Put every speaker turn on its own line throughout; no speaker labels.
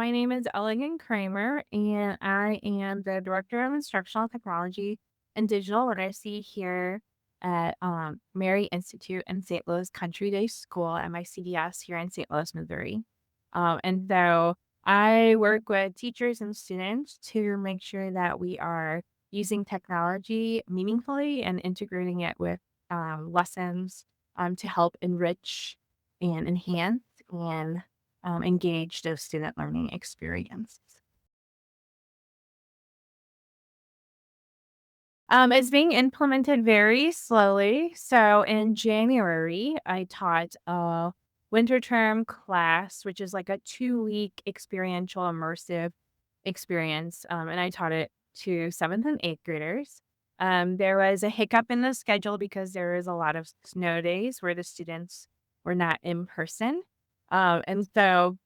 my name is Elegan Kramer, and I am the Director of Instructional Technology and Digital Literacy here at Mary Institute in St. Louis Country Day School at my CDS here in St. Louis, Missouri. And so I work with teachers and students to make sure that we are using technology meaningfully and integrating it with lessons to help enrich and enhance and engage those student learning experiences. It's being implemented very slowly. So in January, I taught a winter term class, which is like a 2-week experiential immersive experience. And I taught it to seventh and eighth graders. There was a hiccup in the schedule because there was a lot of snow days where the students were not in person. And so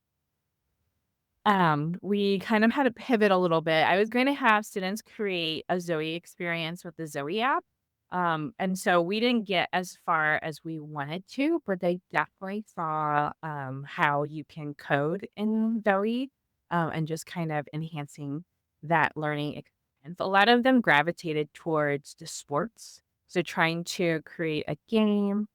we kind of had to pivot a little bit. I was going to have students create a Zoe experience with the Zoe app. And so we didn't get as far as we wanted to, but they definitely saw how you can code in Zoe and just kind of enhancing that learning experience. A lot of them gravitated towards the sports. So trying to create a game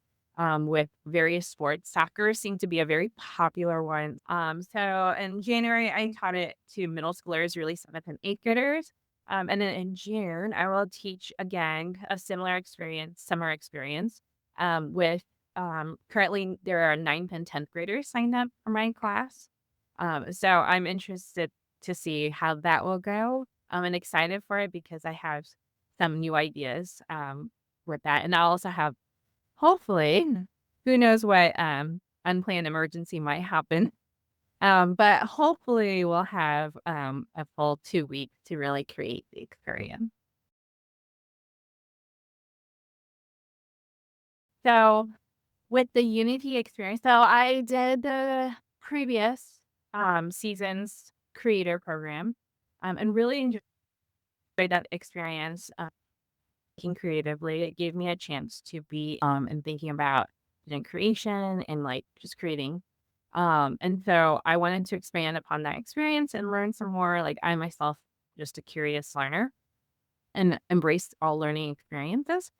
with various sports. Soccer seemed to be a very popular one. So in January, I taught it to middle schoolers, really seventh and eighth graders. And then in June, I will teach again a similar experience, summer experience, with currently there are ninth and 10th graders signed up for my class. So I'm interested to see how that will go. I'm excited for it because I have some new ideas with that. And I also have hopefully, who knows what, unplanned emergency might happen. But hopefully we'll have, a full 2 weeks to really create the experience. So, with the Unity experience I did the previous, season's creator program, and really enjoyed that experience, thinking creatively. It gave me a chance to be, and thinking about content creation and, like, just creating. And so I wanted to expand upon that experience and learn some more. Like I myself, just a curious learner and embraced all learning experiences.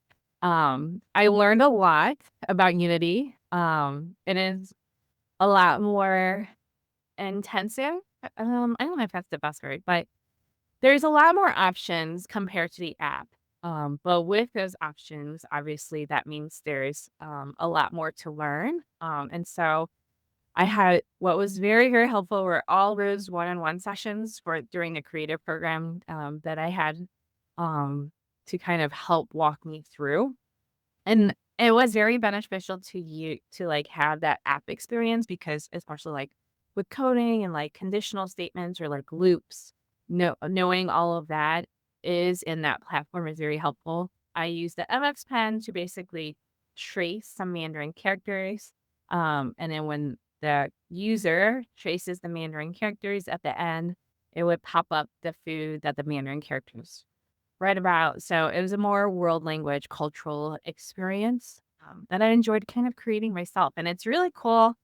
I learned a lot about Unity. It is a lot more intensive. I don't know if that's the best word, but there's a lot more options compared to the app. But with those options, obviously that means there's a lot more to learn. And so I had what was very, very helpful were all those one-on-one sessions for during the creative program, that I had, um, to kind of help walk me through. And it was very beneficial to you to, like, have that app experience because especially, like, with coding and, like, conditional statements or, like, loops, knowing all of that is in that platform is very helpful. I use the MX Pen to basically trace some Mandarin characters, and then when the user traces the Mandarin characters at the end, it would pop up the food that the Mandarin characters read about. So it was a more world language cultural experience that I enjoyed kind of creating myself. And it's really cool,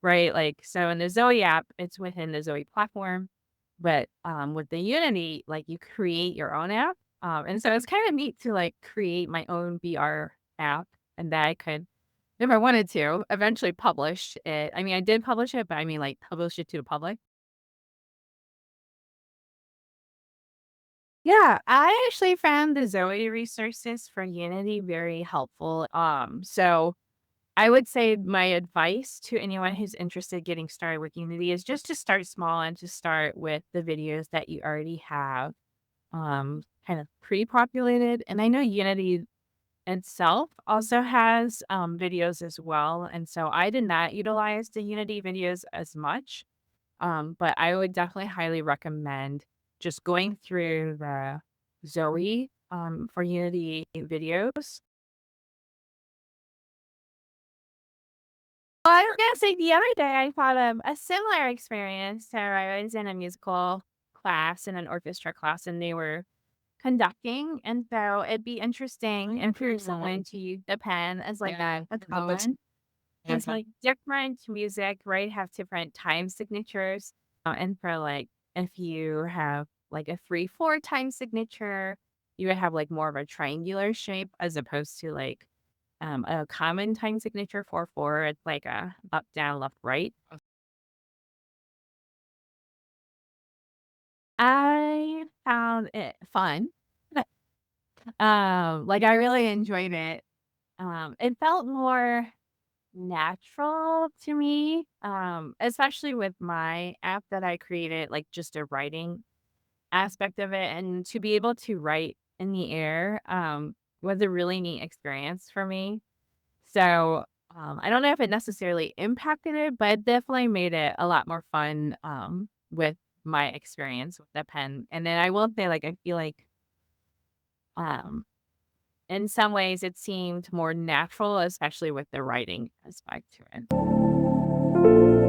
right? Like, so in the Zoe app, it's within the Zoe platform. But with the Unity, like you create your own app. And so it's kind of neat to like create my own VR app and that I could, if I wanted to, eventually publish it. I mean, I did publish it, but I mean, like publish it to the public. Yeah, I actually found the Zoe resources for Unity very helpful. So I would say my advice to anyone who's interested in getting started with Unity is just to start small and to start with the videos that you already have kind of pre-populated. And I know Unity itself also has videos as well. And so I did not utilize the Unity videos as much. But I would definitely highly recommend just going through the Zoe, for Unity videos. Well, I was gonna say the other day I thought of a similar experience. So I was in a musical class in an orchestra class and they were conducting. And so it'd be interesting if you're someone to use the pen as like a common. It's like different music, right? Have different time signatures. And for like, if you have like a 3/4 time signature, you would have like more of a triangular shape as opposed to like a common time signature 4/4. It's like a up, down, left, right. I found it fun. Like I really enjoyed it. It felt more natural to me, especially with my app that I created, like just a writing aspect of it, and to be able to write in the air, was a really neat experience for me. So, I don't know if it necessarily impacted it, but it definitely made it a lot more fun, with my experience with the pen. And then I will say, like, I feel like, um, in some ways it seemed more natural, especially with the writing aspect to it.